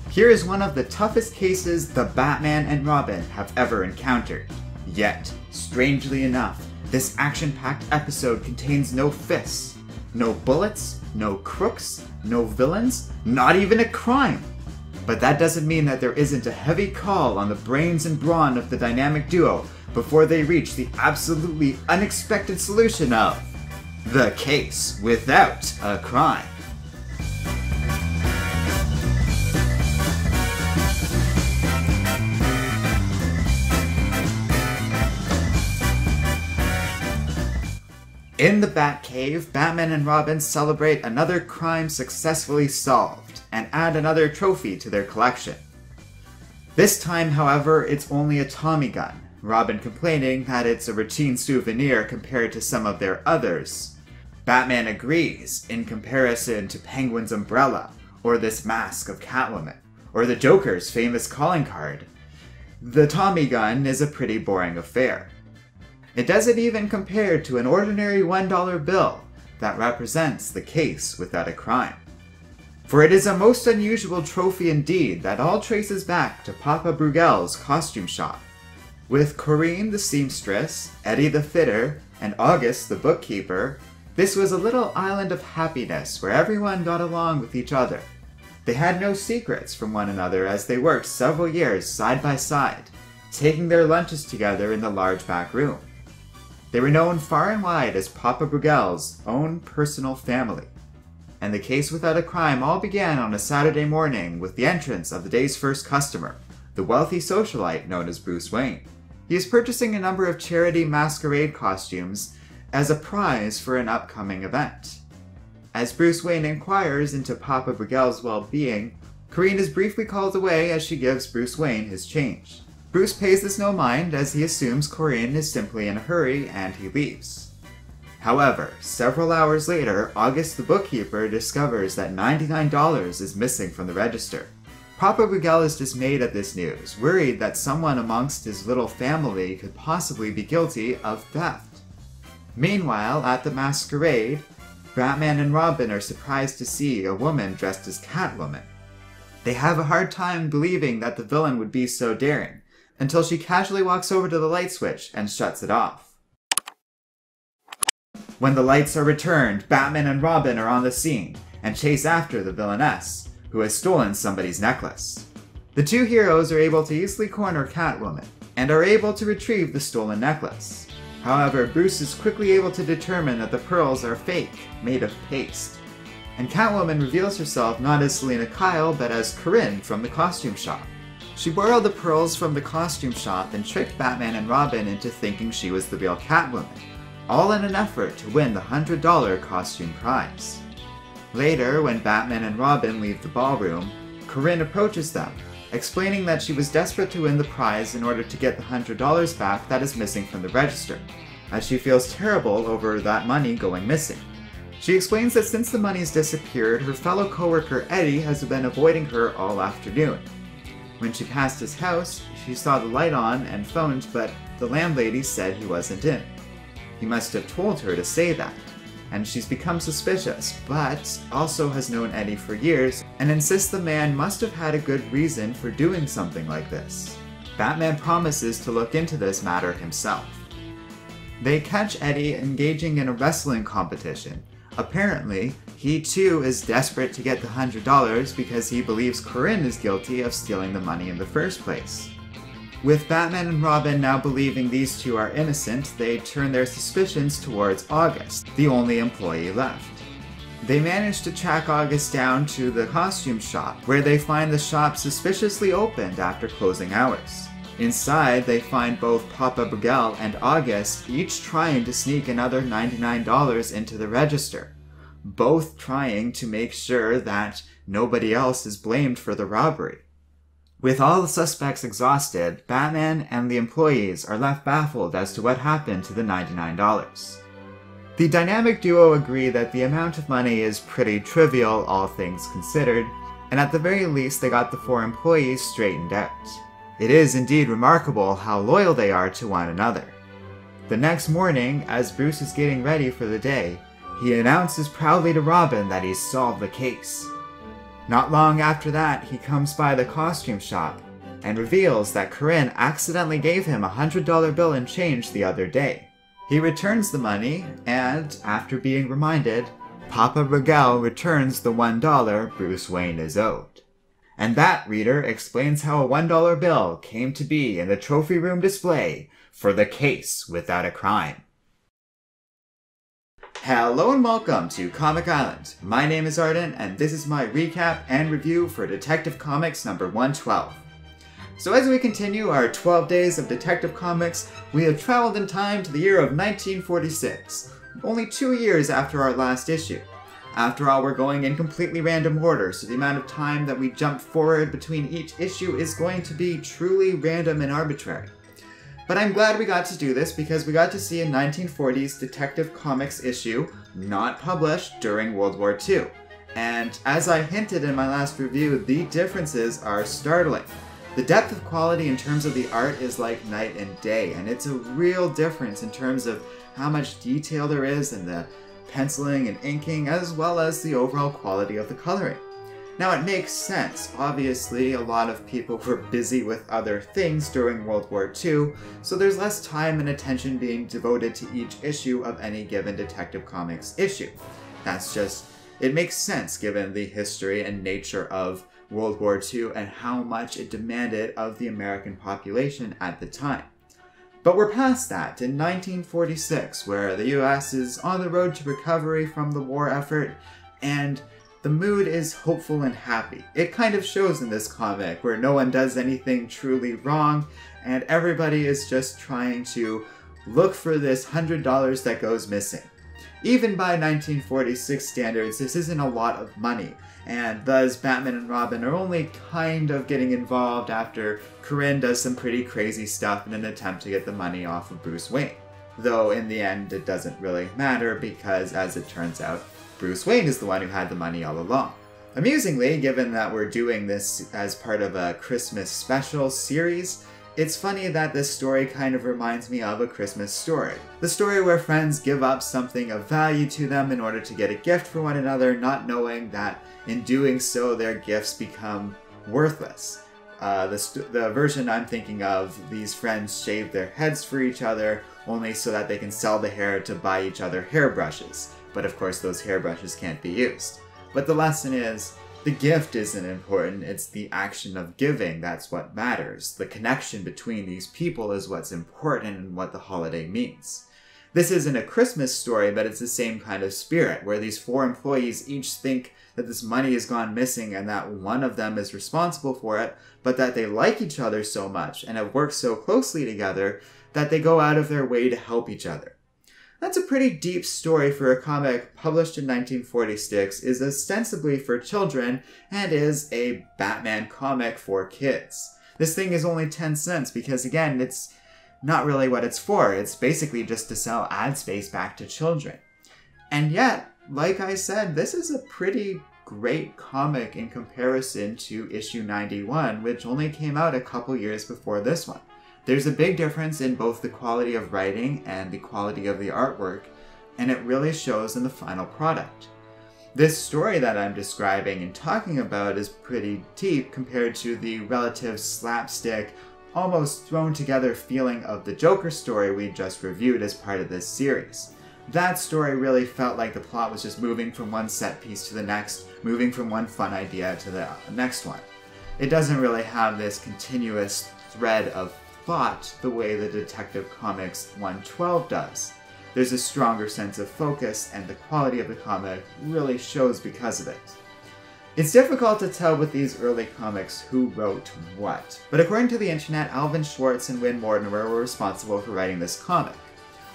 Here is one of the toughest cases the Batman and Robin have ever encountered. Yet, strangely enough, this action-packed episode contains no fists, no bullets, no crooks, no villains, not even a crime. But that doesn't mean that there isn't a heavy call on the brains and brawn of the dynamic duo before they reach the absolutely unexpected solution of the case without a crime. In the Batcave, Batman and Robin celebrate another crime successfully solved and add another trophy to their collection. This time, however, it's only a Tommy gun, Robin complaining that it's a routine souvenir compared to some of their others. Batman agrees, in comparison to Penguin's umbrella, or this mask of Catwoman, or the Joker's famous calling card. The Tommy gun is a pretty boring affair. It doesn't even compare to an ordinary $1 bill that represents the case without a crime. For it is a most unusual trophy indeed that all traces back to Papa Brugel's costume shop. With Corinne the seamstress, Eddie the fitter, and August the bookkeeper, this was a little island of happiness where everyone got along with each other. They had no secrets from one another as they worked several years side by side, taking their lunches together in the large back room. They were known far and wide as Papa Brugel's own personal family. And the case without a crime all began on a Saturday morning with the entrance of the day's first customer, the wealthy socialite known as Bruce Wayne. He is purchasing a number of charity masquerade costumes as a prize for an upcoming event. As Bruce Wayne inquires into Papa Brugel's well-being, Corinne is briefly called away as she gives Bruce Wayne his change. Bruce pays this no mind as he assumes Corinne is simply in a hurry and he leaves. However, several hours later, August the bookkeeper discovers that $99 is missing from the register. Papa Brugel is dismayed at this news, worried that someone amongst his little family could possibly be guilty of theft. Meanwhile, at the masquerade, Batman and Robin are surprised to see a woman dressed as Catwoman. They have a hard time believing that the villain would be so daring, until she casually walks over to the light switch and shuts it off. When the lights are returned, Batman and Robin are on the scene and chase after the villainess, who has stolen somebody's necklace. The two heroes are able to easily corner Catwoman, and are able to retrieve the stolen necklace. However, Bruce is quickly able to determine that the pearls are fake, made of paste. And Catwoman reveals herself not as Selina Kyle, but as Corinne from the costume shop. She borrowed the pearls from the costume shop and tricked Batman and Robin into thinking she was the real Catwoman, all in an effort to win the $100 costume prize. Later, when Batman and Robin leave the ballroom, Corinne approaches them, explaining that she was desperate to win the prize in order to get the $100 back that is missing from the register, as she feels terrible over that money going missing. She explains that since the money's disappeared, her fellow coworker Eddie has been avoiding her all afternoon. When she passed his house, she saw the light on and phoned, but the landlady said he wasn't in. He must have told her to say that, and she's become suspicious, but also has known Eddie for years and insists the man must have had a good reason for doing something like this. Batman promises to look into this matter himself. They catch Eddie engaging in a wrestling competition. Apparently, he too is desperate to get the $100 because he believes Corinne is guilty of stealing the money in the first place. With Batman and Robin now believing these two are innocent, they turn their suspicions towards August, the only employee left. They manage to track August down to the costume shop, where they find the shop suspiciously opened after closing hours. Inside, they find both Papa Brugel and August each trying to sneak another $99 into the register, both trying to make sure that nobody else is blamed for the robbery. With all the suspects exhausted, Batman and the employees are left baffled as to what happened to the $99. The dynamic duo agree that the amount of money is pretty trivial, all things considered, and at the very least they got the four employees straightened out. It is indeed remarkable how loyal they are to one another. The next morning, as Bruce is getting ready for the day, he announces proudly to Robin that he's solved the case. Not long after that, he comes by the costume shop and reveals that Corinne accidentally gave him a $100 bill in change the other day. He returns the money, and after being reminded, Papa Rigel returns the $1 Bruce Wayne is owed. And that, reader, explains how a $1 bill came to be in the trophy room display for the case without a crime. Hello and welcome to Comic Island. My name is Arden, and this is my recap and review for Detective Comics number 112. So as we continue our 12 days of Detective Comics, we have traveled in time to the year of 1946, only 2 years after our last issue. After all, we're going in completely random order, so the amount of time that we jump forward between each issue is going to be truly random and arbitrary. But I'm glad we got to do this because we got to see a 1940s Detective Comics issue not published during World War II. And as I hinted in my last review, the differences are startling. The depth of quality in terms of the art is like night and day, and it's a real difference in terms of how much detail there is in the penciling and inking, as well as the overall quality of the coloring. Now it makes sense. Obviously, a lot of people were busy with other things during World War II, so there's less time and attention being devoted to each issue of any given Detective Comics issue. It makes sense given the history and nature of World War II and how much it demanded of the American population at the time. But we're past that in 1946, where the US is on the road to recovery from the war effort, and the mood is hopeful and happy. It kind of shows in this comic, where no one does anything truly wrong, and everybody is just trying to look for this $100 that goes missing. Even by 1946 standards, this isn't a lot of money, and thus Batman and Robin are only kind of getting involved after Corinne does some pretty crazy stuff in an attempt to get the money off of Bruce Wayne. Though in the end it doesn't really matter because, as it turns out, Bruce Wayne is the one who had the money all along. Amusingly, given that we're doing this as part of a Christmas special series, it's funny that this story kind of reminds me of A Christmas Story. The story where friends give up something of value to them in order to get a gift for one another, not knowing that in doing so their gifts become worthless. The version I'm thinking of, these friends shave their heads for each other only so that they can sell the hair to buy each other hairbrushes. But of course those hairbrushes can't be used. But the lesson is, the gift isn't important, it's the action of giving that's what matters. The connection between these people is what's important and what the holiday means. This isn't a Christmas story, but it's the same kind of spirit, where these 4 employees each think that this money has gone missing and that one of them is responsible for it, but that they like each other so much and have worked so closely together that they go out of their way to help each other. That's a pretty deep story for a comic published in 1946, is ostensibly for children, and is a Batman comic for kids. This thing is only 10 cents because, again, it's not really what it's for. It's basically just to sell ad space back to children. And yet, like I said, this is a pretty great comic in comparison to issue 91, which only came out a couple years before this one. There's a big difference in both the quality of writing and the quality of the artwork, and it really shows in the final product. This story that I'm describing and talking about is pretty deep compared to the relative slapstick, almost thrown together feeling of the Joker story we just reviewed as part of this series. That story really felt like the plot was just moving from one set piece to the next, moving from one fun idea to the next one. It doesn't really have this continuous thread of thought the way the Detective Comics 112 does. There's a stronger sense of focus, and the quality of the comic really shows because of it. It's difficult to tell with these early comics who wrote what, but according to the internet, Alvin Schwartz and Win Mortimer were responsible for writing this comic.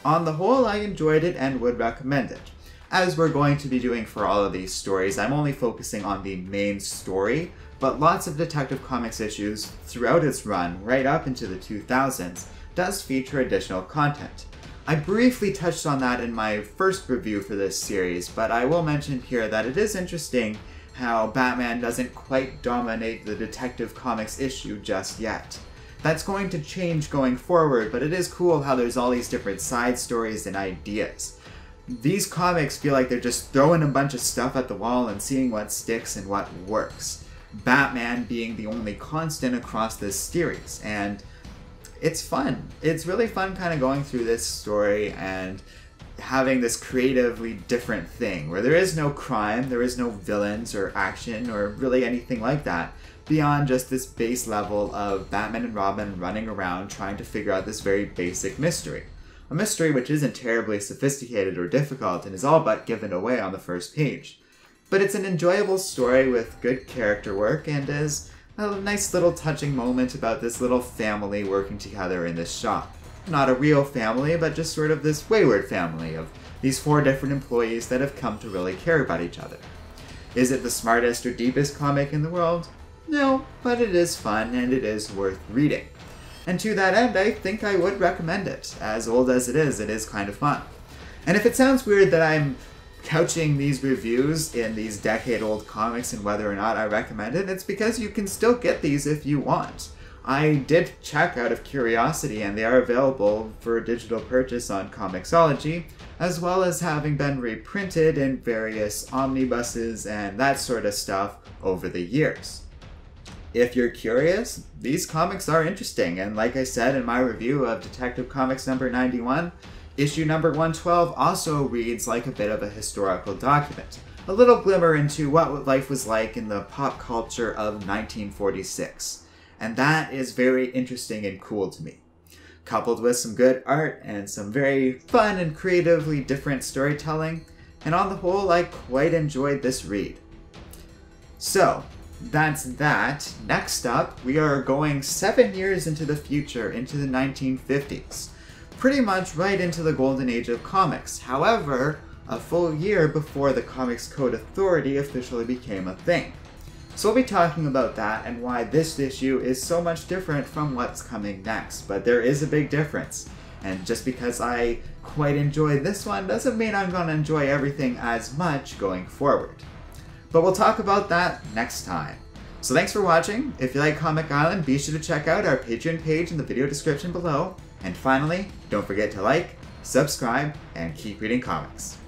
On the whole, I enjoyed it and would recommend it. As we're going to be doing for all of these stories, I'm only focusing on the main story, but lots of Detective Comics issues throughout its run, right up into the 2000s, does feature additional content. I briefly touched on that in my first review for this series, but I will mention here that it is interesting how Batman doesn't quite dominate the Detective Comics issue just yet. That's going to change going forward, but it is cool how there's all these different side stories and ideas. these comics feel like they're just throwing a bunch of stuff at the wall and seeing what sticks and what works. Batman being the only constant across this series, and it's fun. It's really fun kind of going through this story and having this creatively different thing where there is no crime, there is no villains or action or really anything like that beyond just this base level of Batman and Robin running around trying to figure out this very basic mystery. A mystery which isn't terribly sophisticated or difficult and is all but given away on the first page. But it's an enjoyable story with good character work and is a nice little touching moment about this little family working together in this shop. Not a real family, but just sort of this wayward family of these 4 different employees that have come to really care about each other. Is it the smartest or deepest comic in the world? No, but it is fun and it is worth reading. And to that end, I think I would recommend it. As old as it is kind of fun. And if it sounds weird that I'm couching these reviews in these decade-old comics and whether or not I recommend it, it's because you can still get these if you want. I did check out of curiosity and they are available for digital purchase on Comixology, as well as having been reprinted in various omnibuses and that sort of stuff over the years. If you're curious, these comics are interesting, and like I said in my review of Detective Comics number 91, issue number 112 also reads like a bit of a historical document. A little glimmer into what life was like in the pop culture of 1946. And that is very interesting and cool to me. Coupled with some good art and some very fun and creatively different storytelling, and on the whole, I quite enjoyed this read. So, that's that. Next up, we are going 7 years into the future, into the 1950s. Pretty much right into the golden age of comics. However, a full year before the Comics Code Authority officially became a thing. So we'll be talking about that and why this issue is so much different from what's coming next. But there is a big difference. And just because I quite enjoyed this one doesn't mean I'm going to enjoy everything as much going forward. But we'll talk about that next time. So thanks for watching. If you like Comic Island, be sure to check out our Patreon page in the video description below. And finally, don't forget to like, subscribe, and keep reading comics.